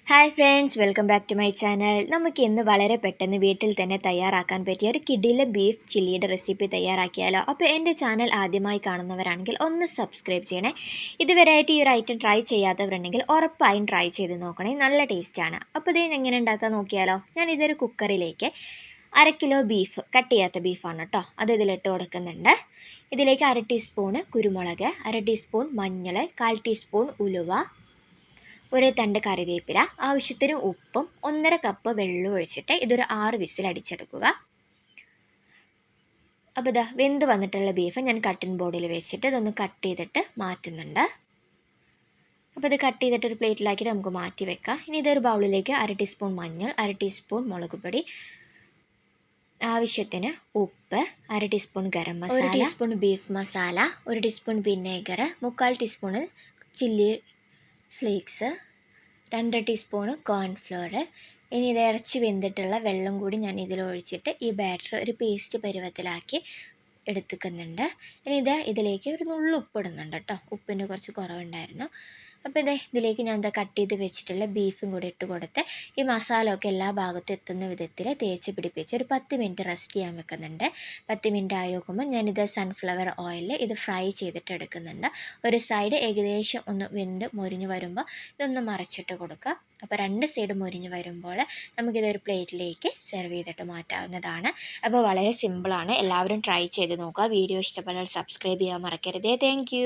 Hi friends, welcome back to my channel. നമുക്ക് ഇന്ന് വളരെ പെട്ടെന്ന് വീട്ടിൽ തന്നെ തയ്യാറാക്കാൻ പറ്റിയ ഒരു കിടിലൻ ബീഫ് ചില്ലിയുടെ റെസിപ്പി തയ്യാറാക്കിയാലോ. അപ്പോൾ എൻ്റെ ചാനൽ ആദ്യമായി കാണുന്നവരാണെങ്കിൽ ഒന്ന് സബ്സ്ക്രൈബ് ചെയ്യണേ. ഇതുവരെയായിട്ട് ഈ ഒരു ഐറ്റം ട്രൈ ചെയ്യാത്തവരുണ്ടെങ്കിൽ ഉറപ്പായും ട്രൈ ചെയ്ത് നോക്കണേ, നല്ല ടേസ്റ്റാണ്. അപ്പോൾ ഇത് എങ്ങനെ ഉണ്ടാക്കാൻ നോക്കിയാലോ. ഞാൻ ഇതൊരു കുക്കറിലേക്ക് 1/2 കിലോ ബീഫ്, കട്ട് ചെയ്യാത്ത ബീഫാണ് കേട്ടോ, അത് ഇതിലിട്ട് കൊടുക്കുന്നുണ്ട്. ഇതിലേക്ക് 1/2 ടീസ്പൂണ് കുരുമുളക്, 1/2 ടീസ്പൂൺ മഞ്ഞൾ, 1/4 ടീസ്പൂൺ ഉലുവ, ഒരു തണ്ട് കറിവേപ്പില, ആവശ്യത്തിന് ഉപ്പും 1.5 കപ്പ് വെള്ളം ഒഴിച്ചിട്ട് ഇതൊരു 6 വിസിൽ അടിച്ചെടുക്കുക. അപ്പോൾ ഇതാ വെന്ത് വന്നിട്ടുള്ള ബീഫ് ഞാൻ കട്ടിംഗ് ബോർഡിൽ വെച്ചിട്ട് ഇതൊന്ന് കട്ട് ചെയ്തിട്ട് മാറ്റുന്നുണ്ട്. അപ്പോൾ ഇത് കട്ട് ചെയ്തിട്ട് ഒരു പ്ലേറ്റിലാക്കിയിട്ട് നമുക്ക് മാറ്റി വെക്കാം. ഇനി ഇതൊരു ബൗളിലേക്ക് 1/2 ടീസ്പൂൺ മഞ്ഞൾ, 1/2 ടീസ്പൂൺ മുളക് പൊടി, ആവശ്യത്തിന് ഉപ്പ്, 1/2 teaspoon garam masala, 1 teaspoon beef masala, 1 teaspoon vinegar, 3/4 teaspoon chilli flakes, 2 teaspoon cornflour. ഇനി ഇത് ഇറച്ചി വെന്തിട്ടുള്ള വെള്ളം കൂടി ഞാൻ ഇതിലൊഴിച്ചിട്ട് ഈ ബാറ്റർ ഒരു പേസ്റ്റ് പരുവത്തിലാക്കി എടുത്തുക്കുന്നുണ്ട്. ഇനി ഇതിലേക്ക് ഒരു നുള്ളു ഉപ്പ് ഇടുന്നുണ്ട് കേട്ടോ, ഉപ്പിന് കുറച്ച് കുറവുണ്ടായിരുന്നു. അപ്പോൾ ഇതിലേക്ക് ഞാൻ കട്ട് ചെയ്ത് വെച്ചിട്ടുള്ള ബീഫും കൂടി ഇട്ട് കൊടുത്ത് ഈ മസാല ഒക്കെ എല്ലാ ഭാഗത്തും എത്തുന്ന വിധത്തിൽ തേച്ച് പിടിപ്പിച്ച് ഒരു 10 മിനിറ്റ് റെസ്റ്റ് ചെയ്യാൻ വെക്കുന്നുണ്ട്. 10 മിനിറ്റ് ആയി നോക്കുമ്പോൾ ഞാനിത് സൺഫ്ലവർ ഓയിലിൽ ഇത് ഫ്രൈ ചെയ്തിട്ട് എടുക്കുന്നുണ്ട്. ഒരു സൈഡ് ഏകദേശം ഒന്ന് വെന്ത് മൊരിഞ്ഞ് വരുമ്പോൾ ഇതൊന്ന് മറിച്ചിട്ട് കൊടുക്കുക. അപ്പോൾ 2 സൈഡ് മൊരിഞ്ഞ് വരുമ്പോൾ നമുക്കിതൊരു പ്ലേറ്റിലേക്ക് സെർവ് ചെയ്തിട്ട് മാറ്റാവുന്നതാണ്. അപ്പോൾ വളരെ സിമ്പിളാണ്, എല്ലാവരും ട്രൈ ചെയ്ത് നോക്കുക. വീഡിയോ ഇഷ്ടപ്പെട്ടാൽ സബ്സ്ക്രൈബ് ചെയ്യാൻ മറക്കരുതേ. താങ്ക്